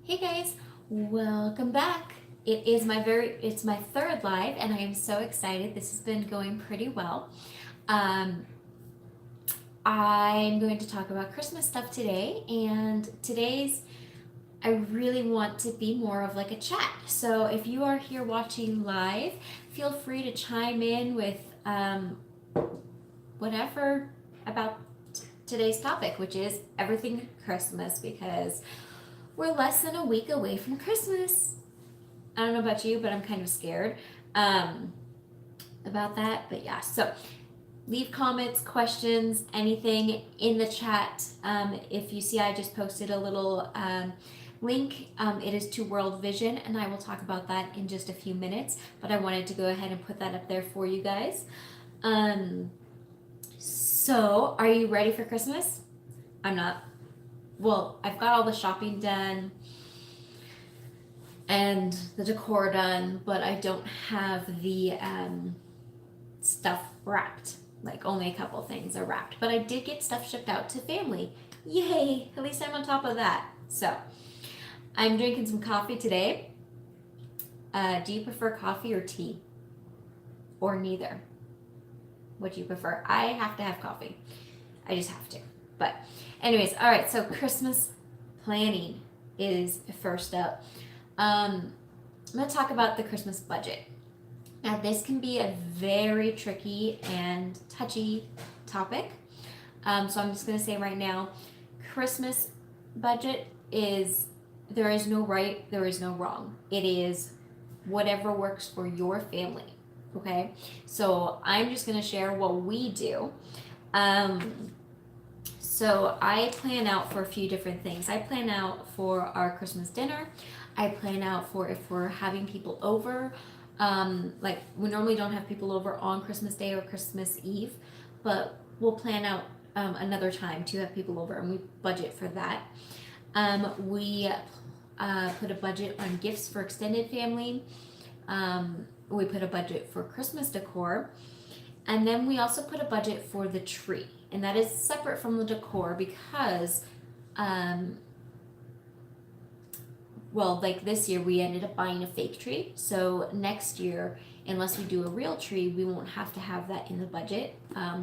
Hey guys, welcome back. It's my third live and I am so excited. This has been going pretty well. Um, I'm going to talk about Christmas stuff today, and I really want to be more of like a chat. So if you are here watching live, feel free to chime in with whatever about today's topic, which is everything Christmas, because we're less than a week away from Christmas. I don't know about you, but I'm kind of scared about that. But yeah, so leave comments, questions, anything in the chat. If you see, I just posted a little link. It is to World Vision, and I will talk about that in just a few minutes. But I wanted to go ahead and put that up there for you guys. So, are you ready for Christmas? I'm not. Well, I've got all the shopping done and the decor done, but I don't have the stuff wrapped. Like, only a couple things are wrapped. But I did get stuff shipped out to family. Yay! At least I'm on top of that. So, I'm drinking some coffee today. Do you prefer coffee or tea? Or neither? What do you prefer? I have to have coffee. I just have to. But anyways, all right, so Christmas planning is first up. I'm going to talk about the Christmas budget. Now, this can be a very tricky and touchy topic. So I'm just going to say right now, Christmas budget there is no right, there is no wrong. It is whatever works for your family. Okay, so I'm just going to share what we do. So I plan out for a few different things. I plan out for our Christmas dinner. I plan out for if we're having people over. Like, we normally don't have people over on Christmas Day or Christmas Eve, but we'll plan out another time to have people over, and we budget for that. We put a budget on gifts for extended family. We put a budget for Christmas decor, and then we also put a budget for the tree, and that is separate from the decor because well, like this year we ended up buying a fake tree, so next year, unless we do a real tree, we won't have to have that in the budget.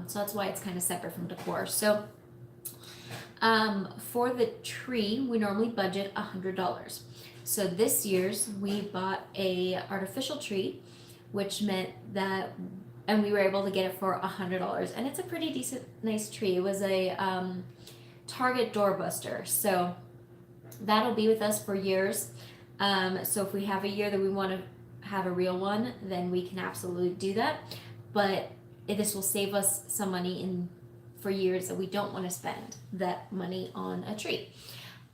So that's why it's kind of separate from decor. So for the tree, we normally budget $100. So this year's we bought a artificial tree, which meant that, and we were able to get it for $100, and it's a pretty decent, nice tree. It was a Target doorbuster, so that'll be with us for years. So if we have a year that we want to have a real one, then we can absolutely do that. But this will save us some money for years that we don't want to spend that money on a tree.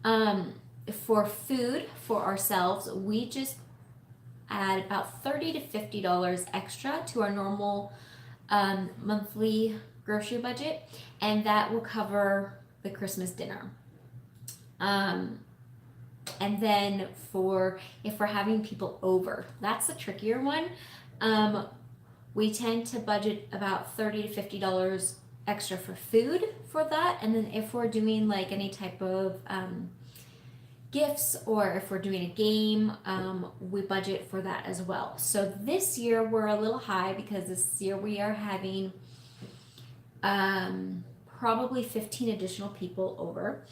For food for ourselves, we just add about $30 to $50 extra to our normal monthly grocery budget, and that will cover the Christmas dinner. And then if we're having people over, that's the trickier one. We tend to budget about $30 to $50 extra for food for that, and then if we're doing like any type of gifts, or if we're doing a game, we budget for that as well. So this year we're a little high because this year we are having probably 15 additional people over,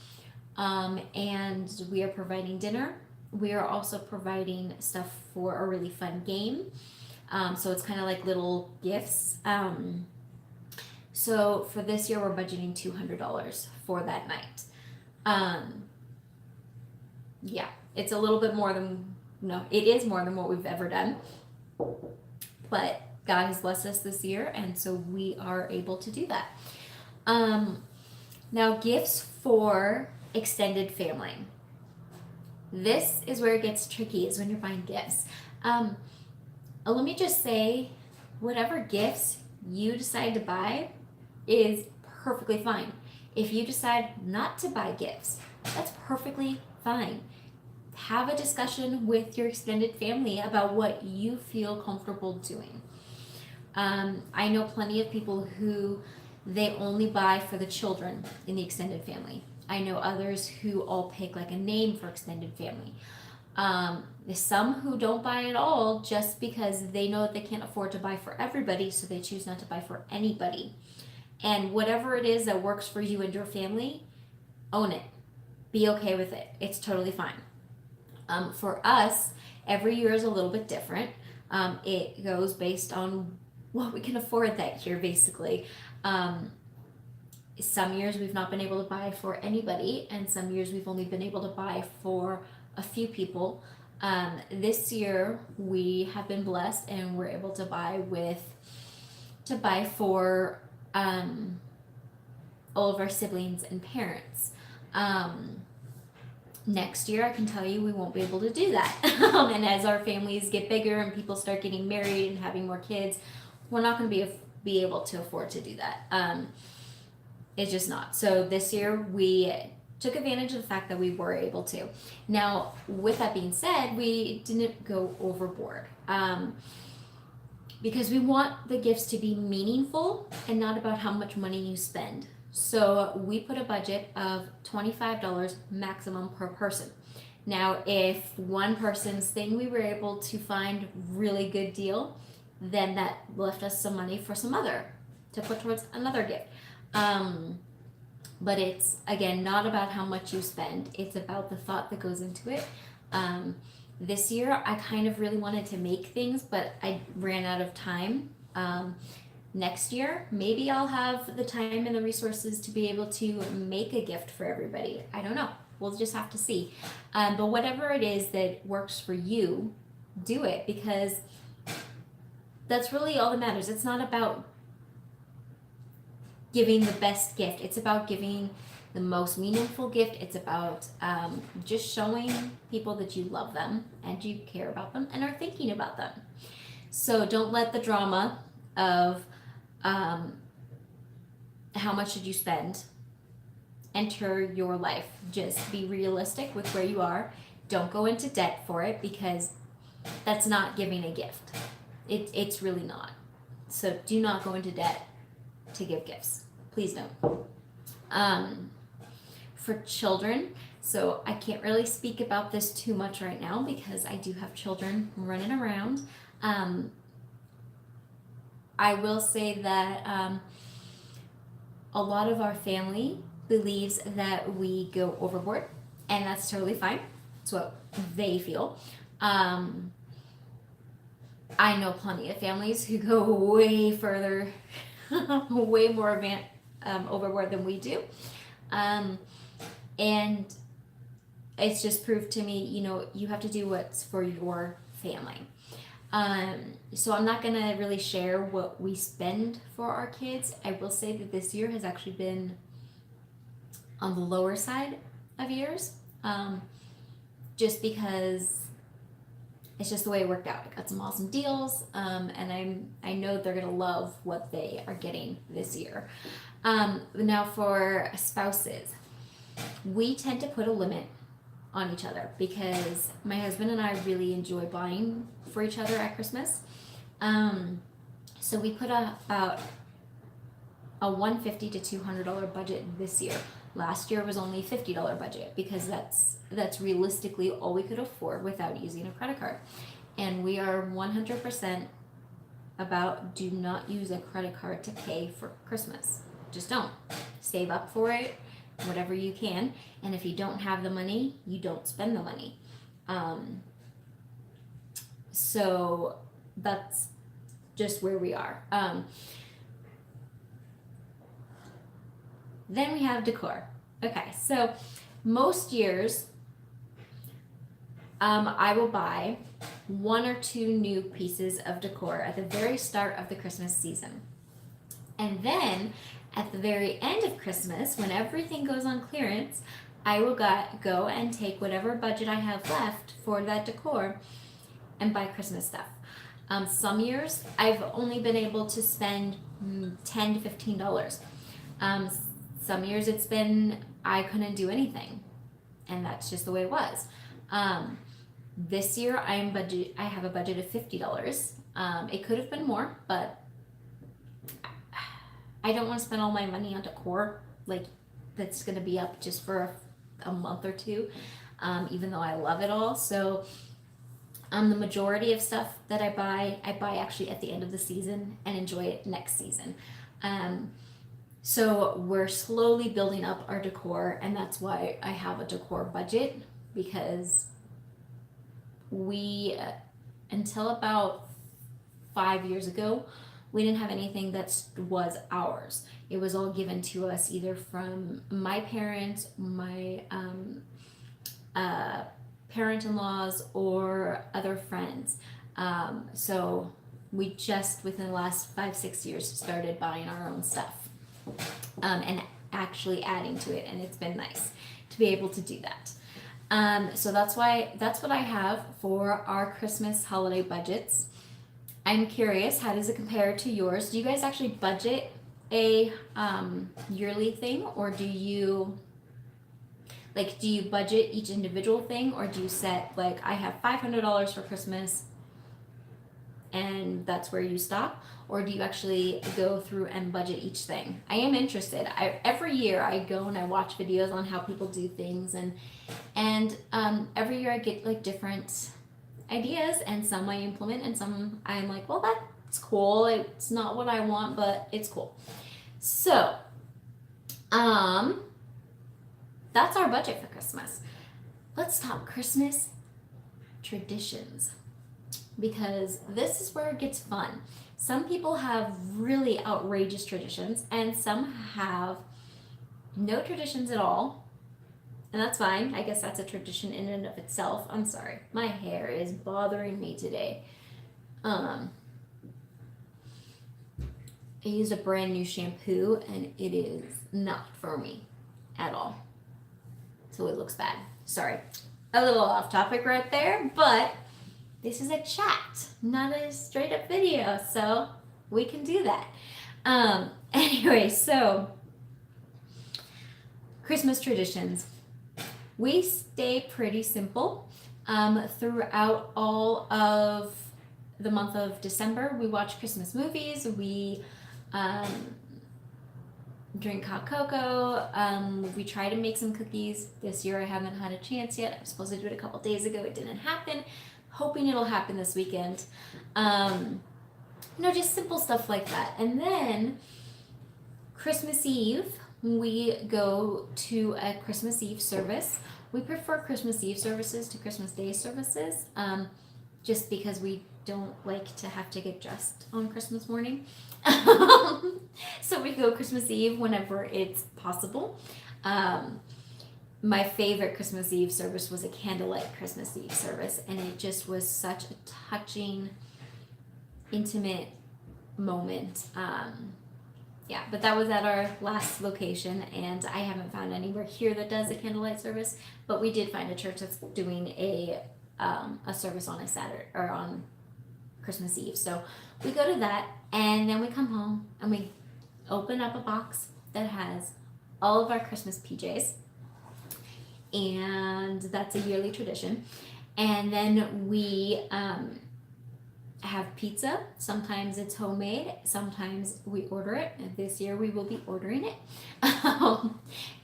and we are providing dinner. We are also providing stuff for a really fun game, so it's kind of like little gifts. So for this year, we're budgeting $200 for that night. Um, yeah, it's a little bit more than, no, it is more than what we've ever done. But God has blessed us this year, and so we are able to do that. Now, gifts for extended family. This is where it gets tricky, is when you're buying gifts. Let me just say, whatever gifts you decide to buy is perfectly fine. If you decide not to buy gifts, that's perfectly fine. Have a discussion with your extended family about what you feel comfortable doing. I know plenty of people who they only buy for the children in the extended family. I know others who all pick like a name for extended family. There's some who don't buy at all just because they know that they can't afford to buy for everybody, so they choose not to buy for anybody. And whatever it is that works for you and your family, own it. Be okay with it. It's totally fine. For us, every year is a little bit different. It goes based on what we can afford that year, basically. Some years we've not been able to buy for anybody, and some years we've only been able to buy for a few people. This year we have been blessed, and we're able to buy for all of our siblings and parents. Next year, I can tell you we won't be able to do that. And as our families get bigger and people start getting married and having more kids, we're not going to be able to afford to do that. It's just not. So this year we took advantage of the fact that we were able to. Now, with that being said, we didn't go overboard. Because we want the gifts to be meaningful and not about how much money you spend. So we put a budget of $25 maximum per person. Now, if one person's thing we were able to find really good deal, then that left us some money for some other to put towards another gift. But it's, again, not about how much you spend. It's about the thought that goes into it. This year, I kind of really wanted to make things, but I ran out of time. Next year, maybe I'll have the time and the resources to be able to make a gift for everybody. I don't know. We'll just have to see. But whatever it is that works for you, do it, because that's really all that matters. It's not about giving the best gift. It's about giving the most meaningful gift. It's about just showing people that you love them and you care about them and are thinking about them. So don't let the drama of how much did you spend enter your life. Just be realistic with where you are. Don't go into debt for it, because that's not giving a gift. It's really not. So do not go into debt to give gifts. Please don't. For children, so I can't really speak about this too much right now because I do have children running around. I will say that a lot of our family believes that we go overboard, and that's totally fine. It's what they feel. I know plenty of families who go way further, way more overboard than we do. And it's just proved to me, you have to do what's for your family. So I'm not gonna really share what we spend for our kids. I will say that this year has actually been on the lower side of years, just because it's just the way it worked out. I got some awesome deals, and I know they're gonna love what they are getting this year. Now for spouses, we tend to put a limit on each other because my husband and I really enjoy buying for each other at Christmas. So we put about a $150 to $200 budget this year. Last year was only a $50 budget because that's realistically all we could afford without using a credit card. And we are 100% about do not use a credit card to pay for Christmas. Just don't. Save up for it, whatever you can. And if you don't have the money, you don't spend the money. So that's just where we are. Then we have decor. Okay, so most years, I will buy one or two new pieces of decor at the very start of the Christmas season. And then at the very end of Christmas, when everything goes on clearance, I will go and take whatever budget I have left for that decor and buy Christmas stuff. Some years I've only been able to spend $10 to $15. Some years it's been I couldn't do anything, and that's just the way it was. This year I have a budget of $50. It could have been more, but I don't want to spend all my money on decor like that's going to be up just for a month or two, even though I love it all. So the majority of stuff that I buy actually at the end of the season and enjoy it next season. So we're slowly building up our decor, and that's why I have a decor budget, because we, until about 5 years ago, we didn't have anything that was ours. It was all given to us either from my parents, my parent-in-laws, or other friends. So we just within the last 5-6 years started buying our own stuff, and actually adding to it, and it's been nice to be able to do that. So that's what I have for our Christmas holiday budgets. I'm curious, how does it compare to yours? Do you guys actually budget a yearly thing, or do you budget each individual thing, or do you set like, I have $500 for Christmas and that's where you stop, or do you actually go through and budget each thing? I am interested. Every year I go and I watch videos on how people do things, and every year I get like different ideas, and some I implement and some I'm like, well, that's cool. It's not what I want, but it's cool. So that's our budget for Christmas. Let's talk Christmas traditions, because this is where it gets fun. Some people have really outrageous traditions, and some have no traditions at all. And that's fine. I guess that's a tradition in and of itself. I'm sorry. My hair is bothering me today. I used a brand new shampoo, and it is not for me at all. So it looks bad. Sorry. A little off topic right there, but this is a chat, not a straight up video, so we can do that. Anyway, so Christmas traditions. We stay pretty simple throughout all of the month of December. We watch Christmas movies. We drink hot cocoa. We try to make some cookies. This year I haven't had a chance yet. I was supposed to do it a couple days ago. It didn't happen. Hoping it'll happen this weekend. Just simple stuff like that. And then Christmas Eve, we go to a Christmas Eve service. We prefer Christmas Eve services to Christmas Day services, just because we don't like to have to get dressed on Christmas morning. So we go Christmas Eve whenever it's possible. My favorite Christmas Eve service was a candlelight Christmas Eve service, and it just was such a touching, intimate moment. But that was at our last location, and I haven't found anywhere here that does a candlelight service, but we did find a church that's doing a service on a Saturday or on Christmas Eve. So we go to that, and then we come home and we open up a box that has all of our Christmas PJs, and that's a yearly tradition. And then we have pizza. Sometimes it's homemade, sometimes we order it. And this year we will be ordering it.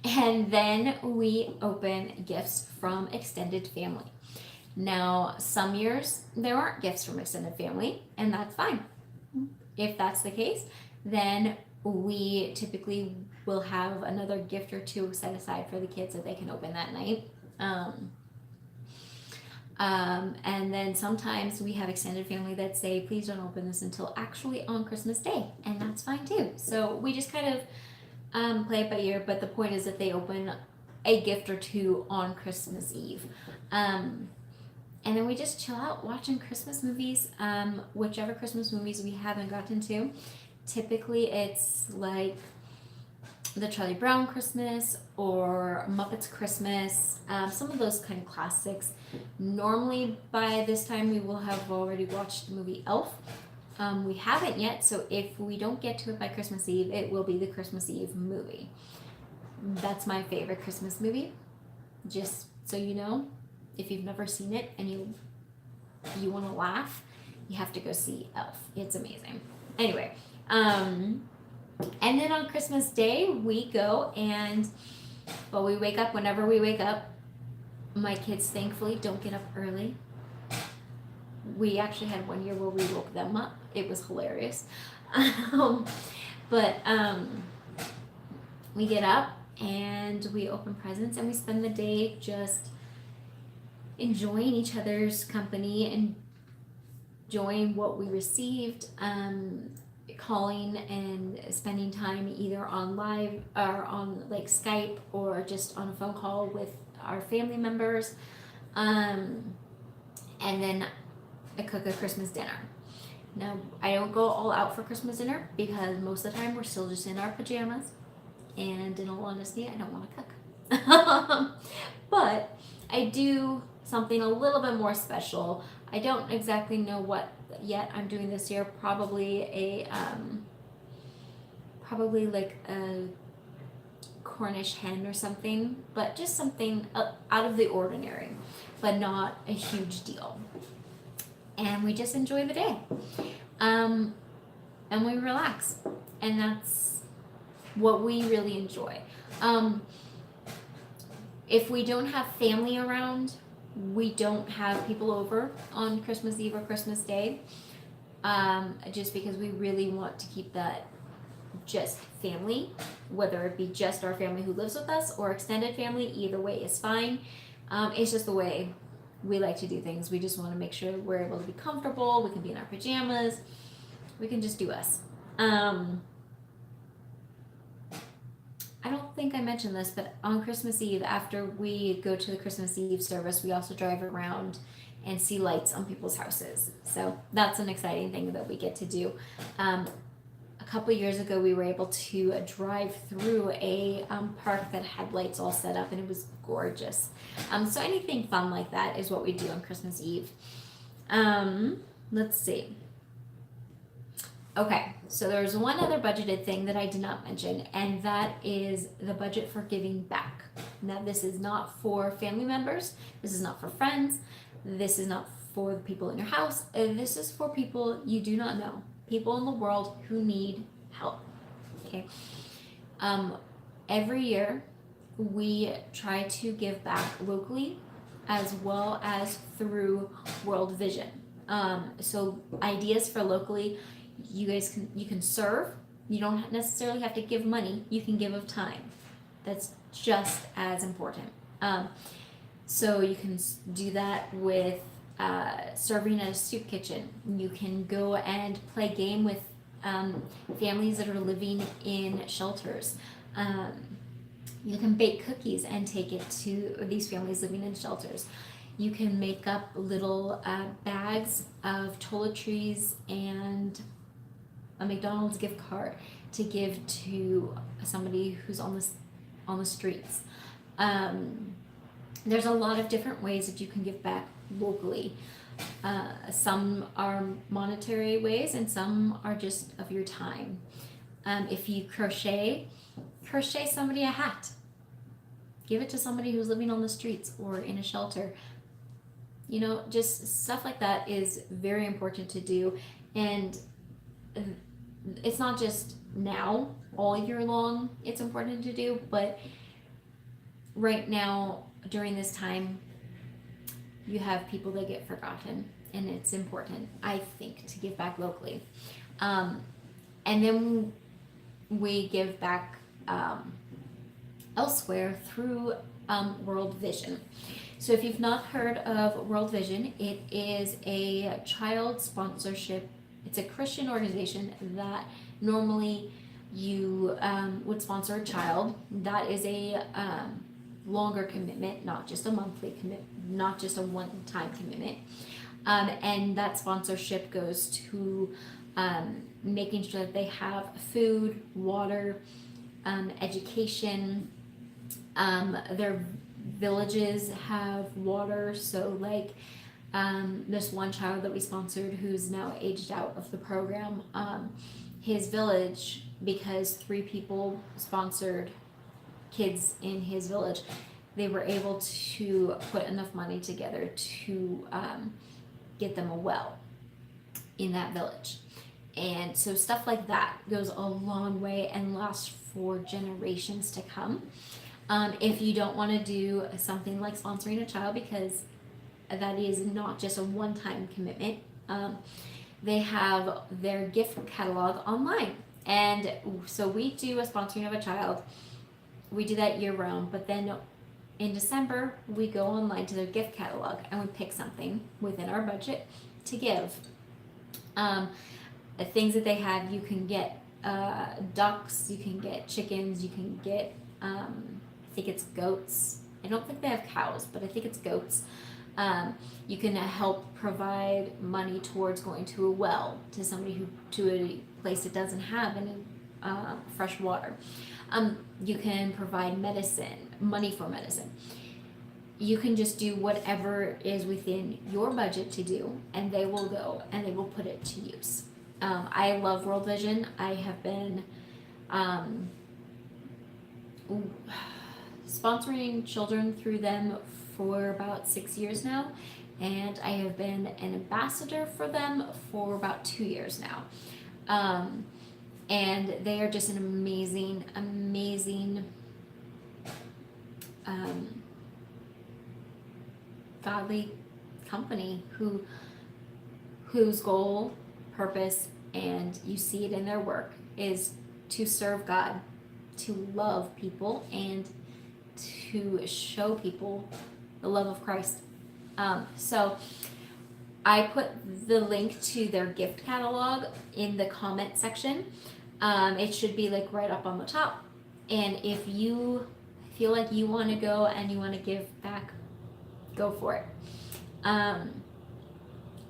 And then we open gifts from extended family. Now, some years there aren't gifts from extended family, and that's fine. If that's the case, then we typically will have another gift or two set aside for the kids that they can open that night. And then sometimes we have extended family that say, please don't open this until actually on Christmas Day, and that's fine too. So we just kind play it by ear, but the point is that they open a gift or two on Christmas Eve. Um, and then we just chill out watching Christmas movies, whichever Christmas movies we haven't gotten to. Typically, it's like the Charlie Brown Christmas or Muppets Christmas, some of those kind of classics. Normally, by this time, we will have already watched the movie Elf. We haven't yet, so if we don't get to it by Christmas Eve, it will be the Christmas Eve movie. That's my favorite Christmas movie. Just so you know, if you've never seen it and you want to laugh, you have to go see Elf. It's amazing. Anyway, and then on Christmas Day, we go and, well, we wake up whenever we wake up. My kids, thankfully, don't get up early. We actually had one year where we woke them up. It was hilarious. But we get up and we open presents and we spend the day just enjoying each other's company and enjoying what we received, calling and spending time either on live or on like Skype or just on a phone call with our family members, and then I cook a Christmas dinner. Now, I don't go all out for Christmas dinner because most of the time we're still just in our pajamas, and in all honesty, I don't want to cook. But I do something a little bit more special. I don't exactly know what yet I'm doing this year. Probably like a Cornish hen or something, but just something out of the ordinary, but not a huge deal. And we just enjoy the day, and we relax, and that's what we really enjoy. If we don't have family around, we don't have people over on Christmas Eve or Christmas Day, just because we really want to keep that just family, whether it be just our family who lives with us or extended family. Either way is fine. It's just the way we like to do things. We just want to make sure we're able to be comfortable. We can be in our pajamas. We can just do us. I don't think I mentioned this, but on Christmas Eve, after we go to the Christmas Eve service, we also drive around and see lights on people's houses. So that's an exciting thing that we get to do. A couple years ago, we were able to drive through a park that had lights all set up, and it was gorgeous. So anything fun like that is what we do on Christmas Eve. Let's see. Okay, so there's one other budgeted thing that I did not mention, and that is the budget for giving back. Now, this is not for family members. This is not for friends. This is not for the people in your house. This is for people you do not know. People in the world who need help. Okay. Every year we try to give back locally as well as through World Vision. So ideas for locally, you can serve. You don't necessarily have to give money. You can give of time. That's just as important. So you can do that with serving at a soup kitchen. You can go and play game with families that are living in shelters. You can bake cookies and take it to these families living in shelters. You can make up little bags of toiletries and a McDonald's gift card to give to somebody who's on the streets. There's a lot of different ways that you can give back locally. Some are monetary ways and some are just of your time. If you crochet somebody a hat. Give it to somebody who's living on the streets or in a shelter. You know, just stuff like that is very important to do. And it's not just now, all year long, it's important to do, but right now, during this time, you have people that get forgotten, and it's important, I think, to give back locally. And then we give back elsewhere through World Vision. So if you've not heard of World Vision, it is a child sponsorship. It's a Christian organization that normally you would sponsor a child, that is a longer commitment, not just a monthly commitment, not just a one-time commitment. And that sponsorship goes to making sure that they have food, water, education. Their villages have water, so like this one child that we sponsored who's now aged out of the program, his village, because 3 people sponsored kids in his village, they were able to put enough money together to get them a well in that village. And so stuff like that goes a long way and lasts for generations to come. If you don't want to do something like sponsoring a child, because that is not just a one-time commitment, they have their gift catalog online. And so we do a sponsoring of a child. We do that year round, but then in December, we go online to their gift catalog and we pick something within our budget to give. The things that they have, you can get ducks, you can get chickens, you can get, I think it's goats. I don't think they have cows, but I think it's goats. You can help provide money towards going to a well, to somebody to a place that doesn't have any fresh water. You can provide money for medicine. You can just do whatever is within your budget to do, and they will go and they will put it to use. I love World Vision. I have been sponsoring children through them for about 6 years now, and I have been an ambassador for them for about 2 years now. And they are just an amazing godly company whose goal, purpose, and you see it in their work, is to serve God, to love people, and to show people the love of Christ. So I put the link to their gift catalog in the comment section. It should be like right up on the top. And if you feel like you want to go and you want to give back, go for it.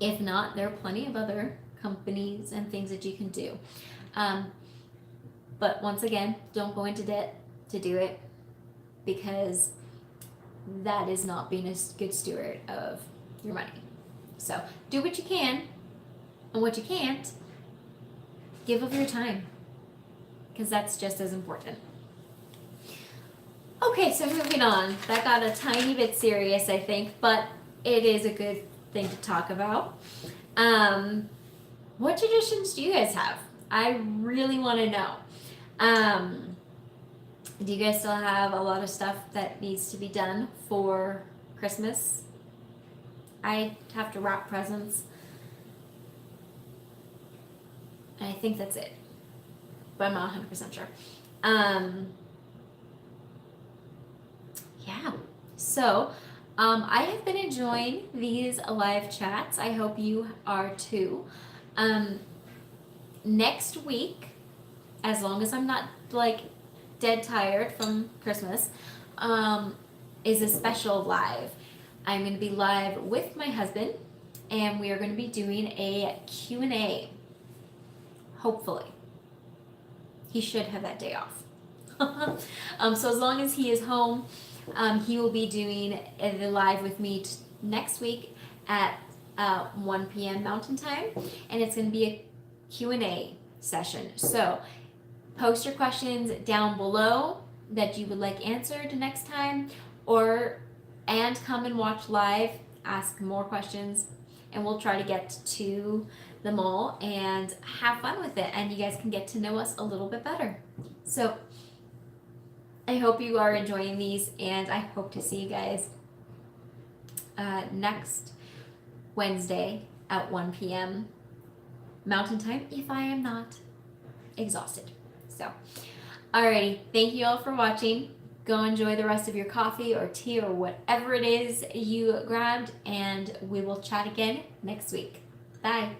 If not, there are plenty of other companies and things that you can do. But once again, don't go into debt to do it, because that is not being a good steward of your money. So do what you can, and what you can't, give of your time, because that's just as important. Okay, so moving on. That got a tiny bit serious, I think, but it is a good thing to talk about. What traditions do you guys have? I really want to know. Do you guys still have a lot of stuff that needs to be done for Christmas? I have to wrap presents. And I think that's it. But I'm not 100% sure. Yeah. So, I have been enjoying these live chats. I hope you are too. Next week, as long as I'm not like dead tired from Christmas, is a special live. I'm going to be live with my husband, and we are going to be doing a Q&A. Hopefully. He should have that day off. So as long as he is home, he will be doing the live with me next week at 1 p.m. Mountain Time, and it's going to be a Q&A session. So post your questions down below that you would like answered next time, and come and watch live, ask more questions, and we'll try to get to them all and have fun with it, and you guys can get to know us a little bit better. So I hope you are enjoying these, and I hope to see you guys next Wednesday at 1 p.m. Mountain Time, if I am not exhausted. So, alrighty, thank you all for watching. Go enjoy the rest of your coffee or tea or whatever it is you grabbed, and we will chat again next week. Bye.